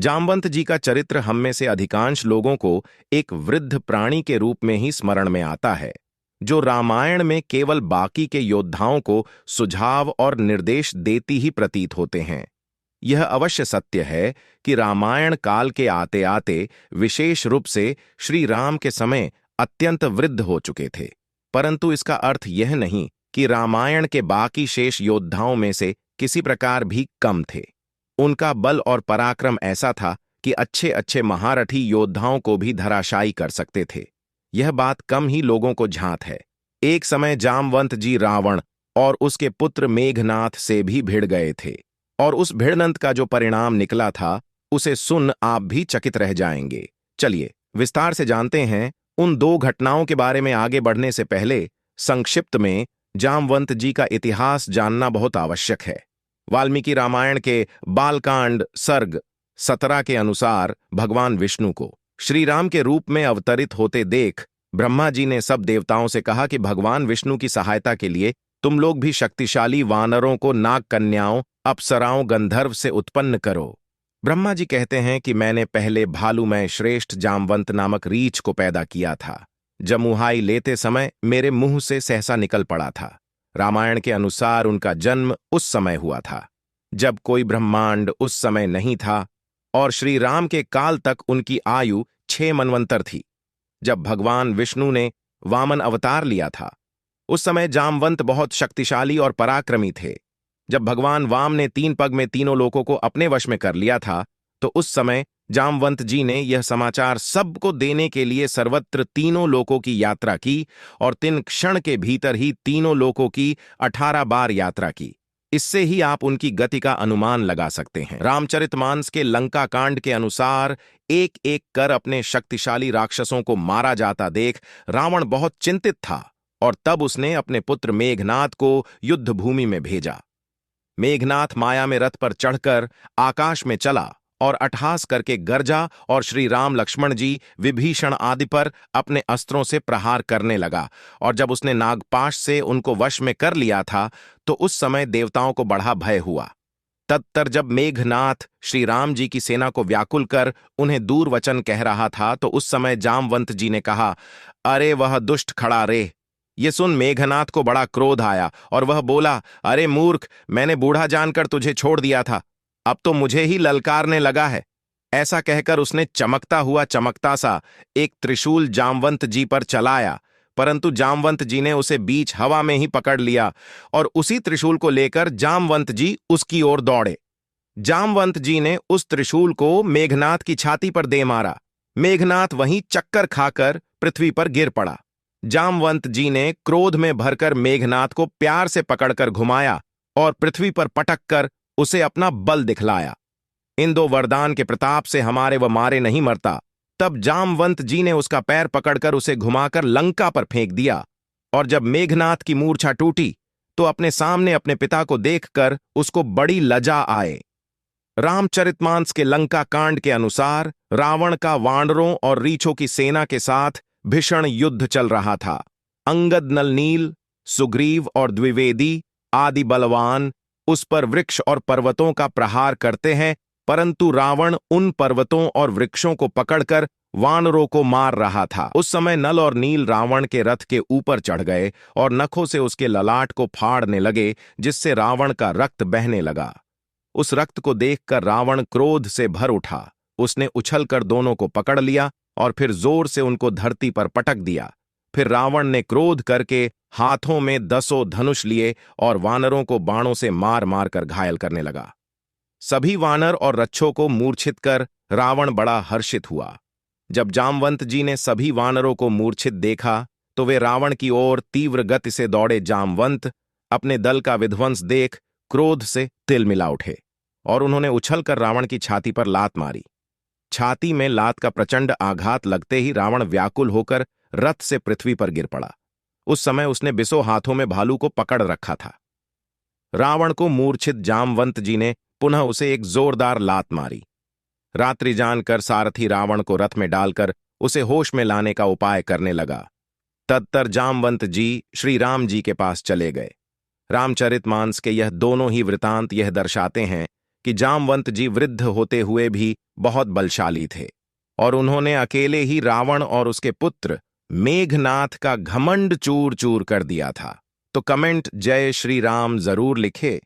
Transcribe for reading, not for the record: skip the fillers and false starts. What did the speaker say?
जामवंत जी का चरित्र हम में से अधिकांश लोगों को एक वृद्ध प्राणी के रूप में ही स्मरण में आता है, जो रामायण में केवल बाकी के योद्धाओं को सुझाव और निर्देश देती ही प्रतीत होते हैं। यह अवश्य सत्य है कि रामायण काल के आते आते विशेष रूप से श्री राम के समय अत्यंत वृद्ध हो चुके थे, परंतु इसका अर्थ यह नहीं कि रामायण के बाकी शेष योद्धाओं में से किसी प्रकार भी कम थे। उनका बल और पराक्रम ऐसा था कि अच्छे अच्छे महारथी योद्धाओं को भी धराशायी कर सकते थे। यह बात कम ही लोगों को झांत है। एक समय जामवंत जी रावण और उसके पुत्र मेघनाथ से भी भिड़ गए थे, और उस भिड़ंत का जो परिणाम निकला था उसे सुन आप भी चकित रह जाएंगे। चलिए विस्तार से जानते हैं उन दो घटनाओं के बारे में। आगे बढ़ने से पहले संक्षिप्त में जामवंत जी का इतिहास जानना बहुत आवश्यक है। वाल्मीकि रामायण के बालकांड सर्ग 17 के अनुसार भगवान विष्णु को श्री राम के रूप में अवतरित होते देख ब्रह्मा जी ने सब देवताओं से कहा कि भगवान विष्णु की सहायता के लिए तुम लोग भी शक्तिशाली वानरों को नाग कन्याओं, अप्सराओं, गंधर्व से उत्पन्न करो। ब्रह्मा जी कहते हैं कि मैंने पहले भालुमय श्रेष्ठ जामवंत नामक रीछ को पैदा किया था। जमुहाई लेते समय मेरे मुंह से सहसा निकल पड़ा था। रामायण के अनुसार उनका जन्म उस समय हुआ था जब कोई ब्रह्मांड उस समय नहीं था, और श्री राम के काल तक उनकी आयु 6 मनवंतर थी। जब भगवान विष्णु ने वामन अवतार लिया था उस समय जामवंत बहुत शक्तिशाली और पराक्रमी थे। जब भगवान वाम ने 3 पग में तीनों लोकों को अपने वश में कर लिया था तो उस समय जामवंत जी ने यह समाचार सबको देने के लिए सर्वत्र तीनों लोकों की यात्रा की, और 3 क्षण के भीतर ही तीनों लोकों की 18 बार यात्रा की। इससे ही आप उनकी गति का अनुमान लगा सकते हैं। रामचरितमानस के लंका कांड के अनुसार एक एक कर अपने शक्तिशाली राक्षसों को मारा जाता देख रावण बहुत चिंतित था, और तब उसने अपने पुत्र मेघनाथ को युद्ध भूमि में भेजा। मेघनाथ माया में रथ पर चढ़कर आकाश में चला और अट्टहास करके गरजा, और श्री राम लक्ष्मण जी विभीषण आदि पर अपने अस्त्रों से प्रहार करने लगा। और जब उसने नागपाश से उनको वश में कर लिया था तो उस समय देवताओं को बड़ा भय हुआ। तत्तर जब मेघनाथ श्री राम जी की सेना को व्याकुल कर उन्हें दूर वचन कह रहा था तो उस समय जामवंत जी ने कहा, अरे वह दुष्ट खड़ा रे। ये सुन मेघनाथ को बड़ा क्रोध आया और वह बोला, अरे मूर्ख, मैंने बूढ़ा जानकर तुझे छोड़ दिया था, अब तो मुझे ही ललकारने लगा है। ऐसा कहकर उसने चमकता हुआ चमकता सा एक त्रिशूल जामवंत जी पर चलाया, परंतु जामवंत जी ने उसे बीच हवा में ही पकड़ लिया और उसी त्रिशूल को लेकर जामवंत जी उसकी ओर दौड़े। जामवंत जी ने उस त्रिशूल को मेघनाथ की छाती पर दे मारा। मेघनाथ वहीं चक्कर खाकर पृथ्वी पर गिर पड़ा। जामवंत जी ने क्रोध में भरकर मेघनाथ को प्यार से पकड़कर घुमाया और पृथ्वी पर पटक कर उसे अपना बल दिखलाया। इन 2 वरदान के प्रताप से हमारे वह मारे नहीं मरता। तब जामवंत जी ने उसका पैर पकड़कर उसे घुमाकर लंका पर फेंक दिया, और जब मेघनाथ की मूर्छा टूटी तो अपने सामने अपने पिता को देखकर उसको बड़ी लज्जा आए। रामचरितमानस के लंका कांड के अनुसार रावण का वानरों और रीछों की सेना के साथ भीषण युद्ध चल रहा था। अंगद, नलनील, सुग्रीव और द्विवेदी आदि बलवान उस पर वृक्ष और पर्वतों का प्रहार करते हैं, परंतु रावण उन पर्वतों और वृक्षों को पकड़कर वानरों को मार रहा था। उस समय नल और नील रावण के रथ के ऊपर चढ़ गए और नखों से उसके ललाट को फाड़ने लगे, जिससे रावण का रक्त बहने लगा। उस रक्त को देखकर रावण क्रोध से भर उठा। उसने उछलकर दोनों को पकड़ लिया और फिर जोर से उनको धरती पर पटक दिया। फिर रावण ने क्रोध करके हाथों में 10 धनुष लिए और वानरों को बाणों से मार मार कर घायल करने लगा। सभी वानर और रच्छों को मूर्छित कर रावण बड़ा हर्षित हुआ। जब जामवंत जी ने सभी वानरों को मूर्छित देखा तो वे रावण की ओर तीव्र गति से दौड़े। जामवंत अपने दल का विध्वंस देख क्रोध से तिलमिला उठे और उन्होंने उछलकर रावण की छाती पर लात मारी। छाती में लात का प्रचंड आघात लगते ही रावण व्याकुल होकर रथ से पृथ्वी पर गिर पड़ा। उस समय उसने बिसो हाथों में भालू को पकड़ रखा था। रावण को मूर्छित जामवंत जी ने पुनः उसे एक जोरदार लात मारी। रात्रि जानकर सारथी रावण को रथ में डालकर उसे होश में लाने का उपाय करने लगा। तदतर जामवंत जी श्री राम जी के पास चले गए। रामचरितमानस के यह दोनों ही वृतांत यह दर्शाते हैं कि जामवंत जी वृद्ध होते हुए भी बहुत बलशाली थे और उन्होंने अकेले ही रावण और उसके पुत्र मेघनाथ का घमंड चूर चूर कर दिया था। तो कमेंट जय श्री राम जरूर लिखे।